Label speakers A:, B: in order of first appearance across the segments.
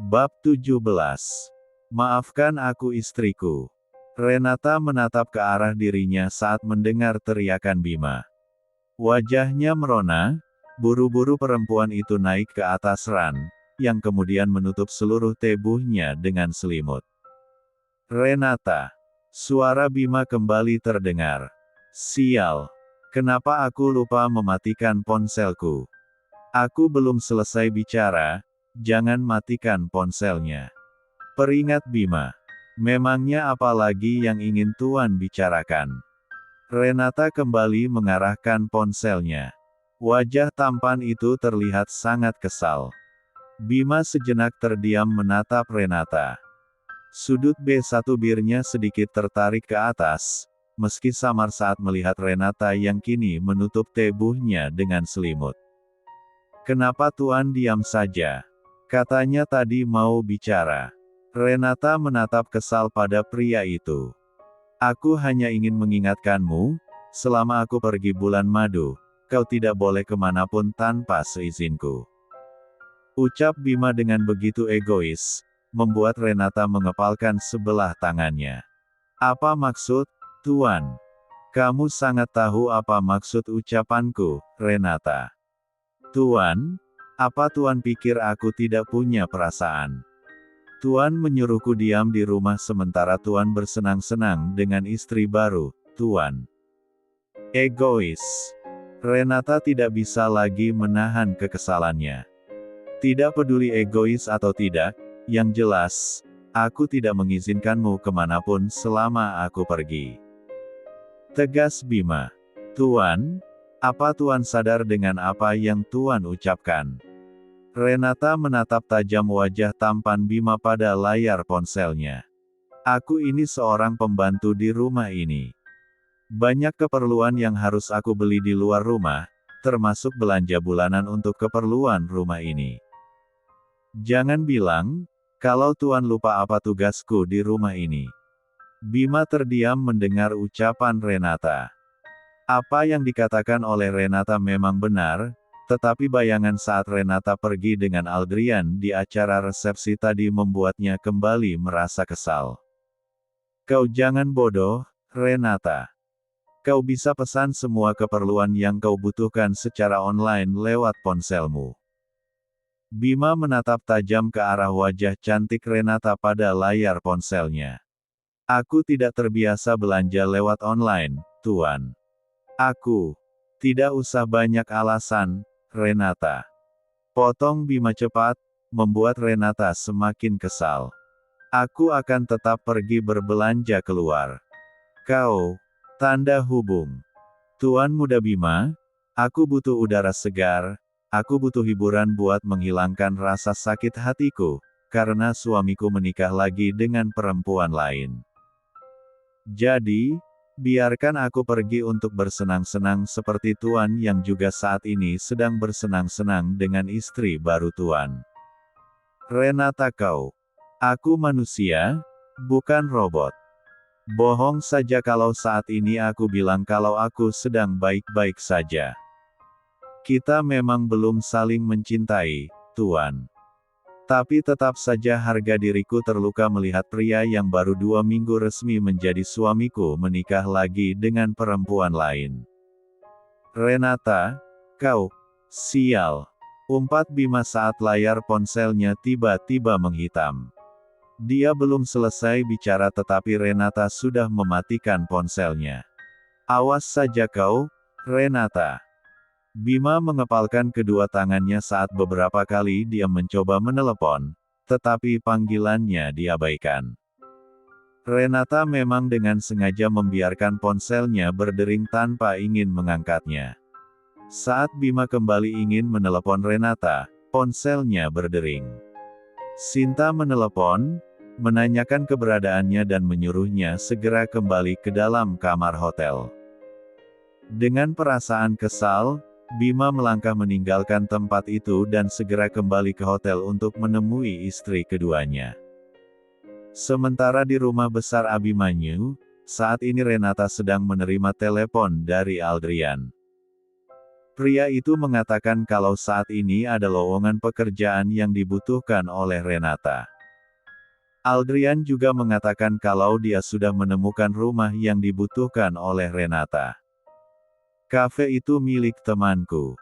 A: Bab 17. Maafkan aku istriku. Renata menatap ke arah dirinya saat mendengar teriakan Bima. Wajahnya merona, buru-buru perempuan itu naik ke atas ran, yang kemudian menutup seluruh tubuhnya dengan selimut. Renata. Suara Bima kembali terdengar. Sial. Kenapa aku lupa mematikan ponselku? Aku belum selesai bicara. Jangan matikan ponselnya. Peringat Bima. Memangnya apa lagi yang ingin Tuan bicarakan? Renata kembali mengarahkan ponselnya. Wajah tampan itu terlihat sangat kesal. Bima sejenak terdiam menatap Renata. Sudut B1 birnya sedikit tertarik ke atas, meski samar saat melihat Renata yang kini menutup tubuhnya dengan selimut. Kenapa Tuan diam saja? Katanya tadi mau bicara. Renata menatap kesal pada pria itu. Aku hanya ingin mengingatkanmu, selama aku pergi bulan madu, kau tidak boleh kemanapun tanpa seizinku. Ucap Bima dengan begitu egois, membuat Renata mengepalkan sebelah tangannya. Apa maksud, Tuan? Kamu sangat tahu apa maksud ucapanku, Renata. Tuan? Apa Tuan pikir aku tidak punya perasaan? Tuan menyuruhku diam di rumah sementara Tuan bersenang-senang dengan istri baru, Tuan. Egois. Renata tidak bisa lagi menahan kekesalannya. Tidak peduli egois atau tidak, yang jelas, aku tidak mengizinkanmu kemanapun selama aku pergi. Tegas Bima. Tuan, apa Tuan sadar dengan apa yang Tuan ucapkan? Renata menatap tajam wajah tampan Bima pada layar ponselnya. Aku ini seorang pembantu di rumah ini. Banyak keperluan yang harus aku beli di luar rumah, termasuk belanja bulanan untuk keperluan rumah ini. Jangan bilang, kalau Tuan lupa apa tugasku di rumah ini. Bima terdiam mendengar ucapan Renata. Apa yang dikatakan oleh Renata memang benar, tetapi bayangan saat Renata pergi dengan Aldrian di acara resepsi tadi membuatnya kembali merasa kesal. Kau jangan bodoh, Renata. Kau bisa pesan semua keperluan yang kau butuhkan secara online lewat ponselmu. Bima menatap tajam ke arah wajah cantik Renata pada layar ponselnya. Aku tidak terbiasa belanja lewat online, Tuan. Aku. Tidak usah banyak alasan, Renata. Potong Bima cepat, membuat Renata semakin kesal. Aku akan tetap pergi berbelanja keluar. Kau. Tanda hubung. Tuan Muda Bima, aku butuh udara segar, aku butuh hiburan buat menghilangkan rasa sakit hatiku, karena suamiku menikah lagi dengan perempuan lain. Jadi, biarkan aku pergi untuk bersenang-senang seperti Tuan yang juga saat ini sedang bersenang-senang dengan istri baru Tuan. Renata kau. Aku manusia, bukan robot. Bohong saja kalau saat ini aku bilang kalau aku sedang baik-baik saja. Kita memang belum saling mencintai, Tuan. Tapi tetap saja harga diriku terluka melihat pria yang baru 2 minggu resmi menjadi suamiku menikah lagi dengan perempuan lain. Renata, kau, sial. Umpat Bima saat layar ponselnya tiba-tiba menghitam. Dia belum selesai bicara tetapi Renata sudah mematikan ponselnya. Awas saja kau, Renata. Bima mengepalkan kedua tangannya saat beberapa kali dia mencoba menelepon, tetapi panggilannya diabaikan. Renata memang dengan sengaja membiarkan ponselnya berdering tanpa ingin mengangkatnya. Saat Bima kembali ingin menelepon Renata, ponselnya berdering. Sinta menelepon, menanyakan keberadaannya dan menyuruhnya segera kembali ke dalam kamar hotel. Dengan perasaan kesal, Bima melangkah meninggalkan tempat itu dan segera kembali ke hotel untuk menemui istri keduanya. Sementara di rumah besar Abimanyu, saat ini Renata sedang menerima telepon dari Aldrian. Pria itu mengatakan kalau saat ini ada lowongan pekerjaan yang dibutuhkan oleh Renata. Aldrian juga mengatakan kalau dia sudah menemukan rumah yang dibutuhkan oleh Renata. Kafe itu milik temanku.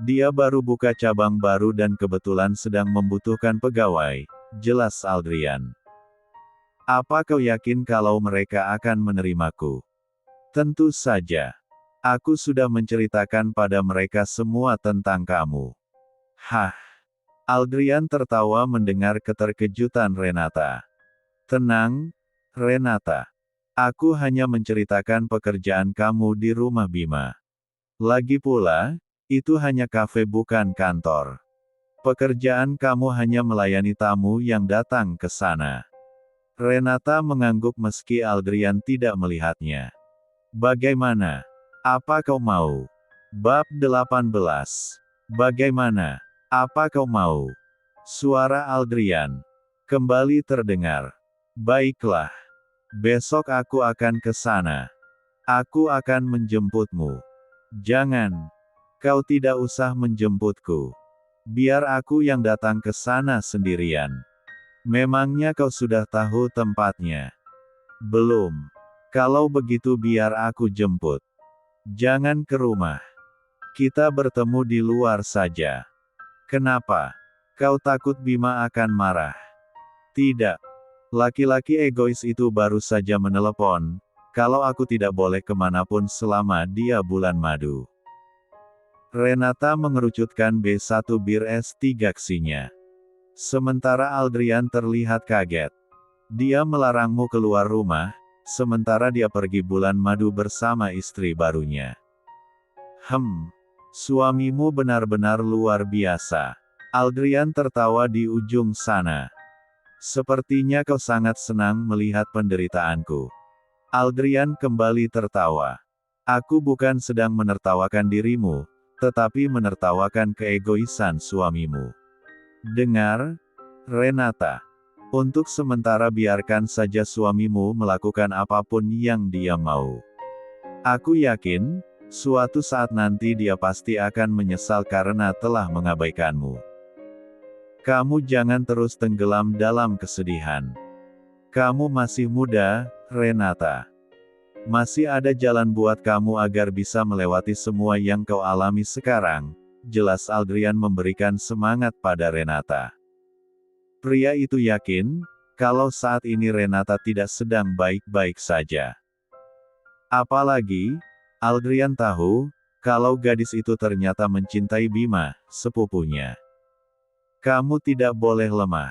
A: Dia baru buka cabang baru dan kebetulan sedang membutuhkan pegawai, jelas Aldrian. Apa kau yakin kalau mereka akan menerimaku? Tentu saja. Aku sudah menceritakan pada mereka semua tentang kamu. Hah? Aldrian tertawa mendengar keterkejutan Renata. Tenang, Renata. Aku hanya menceritakan pekerjaan kamu di rumah Bima. Lagi pula, itu hanya kafe bukan kantor. Pekerjaan kamu hanya melayani tamu yang datang ke sana. Renata mengangguk meski Aldrian tidak melihatnya. Bagaimana? Apa kau mau? Bab 18. Bagaimana? Apa kau mau? Suara Aldrian kembali terdengar. Baiklah. Besok aku akan ke sana. Aku akan menjemputmu. Jangan. Kau tidak usah menjemputku. Biar aku yang datang ke sana sendirian. Memangnya kau sudah tahu tempatnya? Belum. Kalau begitu biar aku jemput. Jangan ke rumah. Kita bertemu di luar saja. Kenapa? Kau takut Bima akan marah? Tidak. Laki-laki egois itu baru saja menelepon, kalau aku tidak boleh kemanapun selama dia bulan madu. Renata mengerucutkan B1 bir es 3 ksinya. Sementara Aldrian terlihat kaget. Dia melarangmu keluar rumah, sementara dia pergi bulan madu bersama istri barunya. Suamimu benar-benar luar biasa. Aldrian tertawa di ujung sana. Sepertinya kau sangat senang melihat penderitaanku. Aldrian kembali tertawa. Aku bukan sedang menertawakan dirimu, tetapi menertawakan keegoisan suamimu. Dengar, Renata. Untuk sementara biarkan saja suamimu melakukan apapun yang dia mau. Aku yakin, suatu saat nanti dia pasti akan menyesal karena telah mengabaikanmu. Kamu jangan terus tenggelam dalam kesedihan. Kamu masih muda, Renata. Masih ada jalan buat kamu agar bisa melewati semua yang kau alami sekarang, jelas Aldrian memberikan semangat pada Renata. Pria itu yakin, kalau saat ini Renata tidak sedang baik-baik saja. Apalagi, Aldrian tahu, kalau gadis itu ternyata mencintai Bima, sepupunya. Kamu tidak boleh lemah.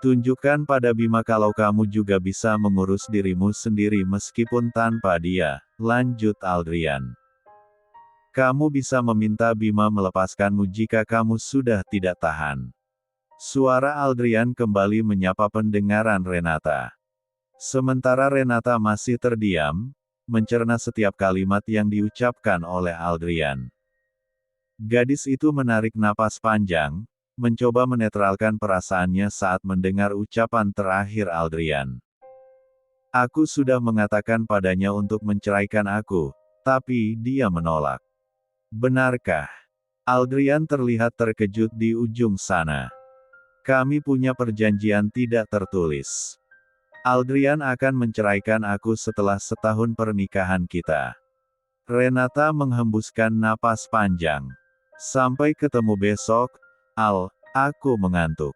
A: Tunjukkan pada Bima kalau kamu juga bisa mengurus dirimu sendiri meskipun tanpa dia, lanjut Aldrian. Kamu bisa meminta Bima melepaskanmu jika kamu sudah tidak tahan. Suara Aldrian kembali menyapa pendengaran Renata. Sementara Renata masih terdiam, mencerna setiap kalimat yang diucapkan oleh Aldrian. Gadis itu menarik napas panjang, mencoba menetralkan perasaannya saat mendengar ucapan terakhir Aldrian. Aku sudah mengatakan padanya untuk menceraikan aku, tapi dia menolak. Benarkah? Aldrian terlihat terkejut di ujung sana. Kami punya perjanjian tidak tertulis. Aldrian akan menceraikan aku setelah setahun pernikahan kita. Renata menghembuskan napas panjang. Sampai ketemu besok, Al, aku mengantuk.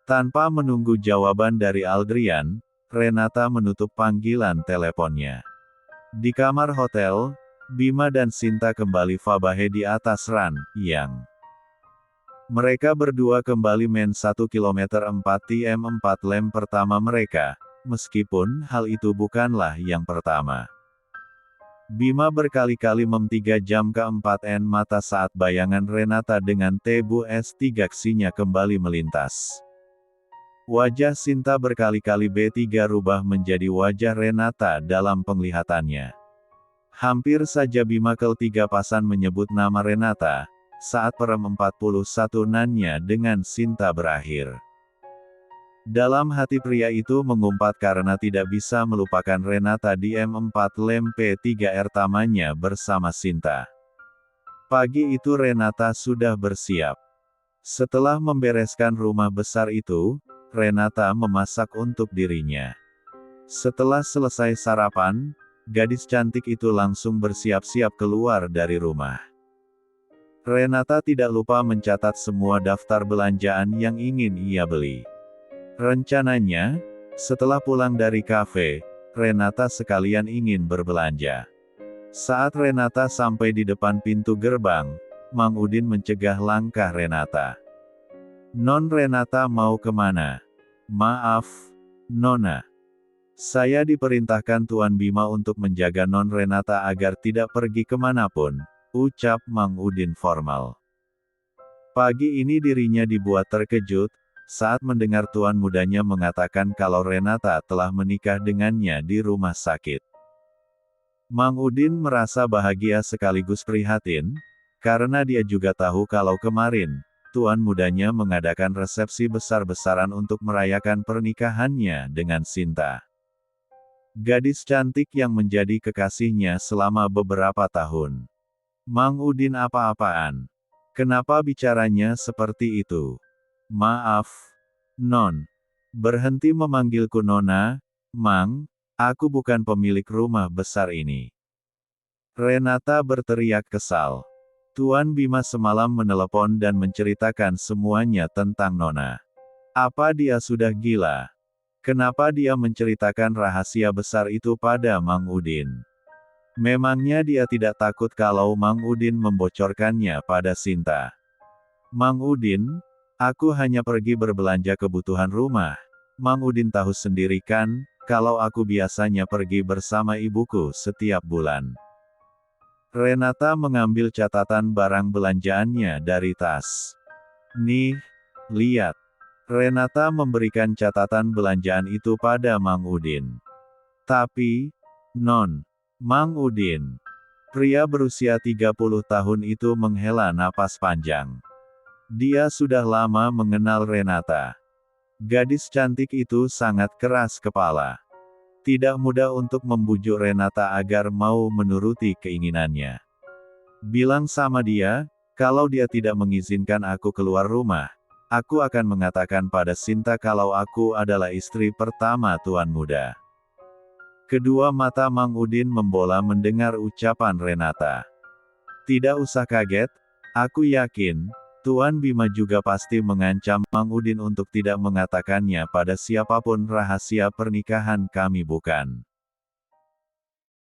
A: Tanpa menunggu jawaban dari Aldrian, Renata menutup panggilan teleponnya. Di kamar hotel, Bima dan Sinta kembali fabahe di atas ran, yang mereka berdua kembali main 1 km 4 tm 4 lem pertama mereka, meskipun hal itu bukanlah yang pertama. Bima berkali-kali mem 3 jam ke-4 mata saat bayangan Renata dengan tebu es 3 ksinya kembali melintas. Wajah Sinta berkali-kali B3 rubah menjadi wajah Renata dalam penglihatannya. Hampir saja Bima ketiga pasan menyebut nama Renata, saat perem 41 nannya dengan Sinta berakhir. Dalam hati pria itu mengumpat karena tidak bisa melupakan Renata di M4 lem P3R tamanya bersama Sinta. Pagi itu Renata sudah bersiap. Setelah membereskan rumah besar itu, Renata memasak untuk dirinya. Setelah selesai sarapan, gadis cantik itu langsung bersiap-siap keluar dari rumah. Renata tidak lupa mencatat semua daftar belanjaan yang ingin ia beli. Rencananya, setelah pulang dari kafe, Renata sekalian ingin berbelanja. Saat Renata sampai di depan pintu gerbang, Mang Udin mencegah langkah Renata. "Non Renata mau kemana?" "Maaf, Nona. Saya diperintahkan Tuan Bima untuk menjaga Non Renata agar tidak pergi kemanapun," ucap Mang Udin formal. Pagi ini dirinya dibuat terkejut, saat mendengar tuan mudanya mengatakan kalau Renata telah menikah dengannya di rumah sakit. Mang Udin merasa bahagia sekaligus prihatin, karena dia juga tahu kalau kemarin, tuan mudanya mengadakan resepsi besar-besaran untuk merayakan pernikahannya dengan Sinta. Gadis cantik yang menjadi kekasihnya selama beberapa tahun. Mang Udin apa-apaan? Kenapa bicaranya seperti itu? "Maaf, Non. Berhenti memanggilku Nona, Mang, aku bukan pemilik rumah besar ini." Renata berteriak kesal. Tuan Bima semalam menelepon dan menceritakan semuanya tentang Nona. Apa dia sudah gila? Kenapa dia menceritakan rahasia besar itu pada Mang Udin? Memangnya dia tidak takut kalau Mang Udin membocorkannya pada Sinta? "Mang Udin, aku hanya pergi berbelanja kebutuhan rumah. Mang Udin tahu sendiri kan, kalau aku biasanya pergi bersama ibuku setiap bulan." Renata mengambil catatan barang belanjaannya dari tas. "Nih, lihat." Renata memberikan catatan belanjaan itu pada Mang Udin. "Tapi, Non, Mang Udin." Pria berusia 30 tahun itu menghela napas panjang. Dia sudah lama mengenal Renata. Gadis cantik itu sangat keras kepala. Tidak mudah untuk membujuk Renata agar mau menuruti keinginannya. "Bilang sama dia, kalau dia tidak mengizinkan aku keluar rumah, aku akan mengatakan pada Sinta kalau aku adalah istri pertama Tuan Muda." Kedua mata Mang Udin membola mendengar ucapan Renata. "Tidak usah kaget, aku yakin, Tuan Bima juga pasti mengancam Mang Udin untuk tidak mengatakannya pada siapapun rahasia pernikahan kami bukan?"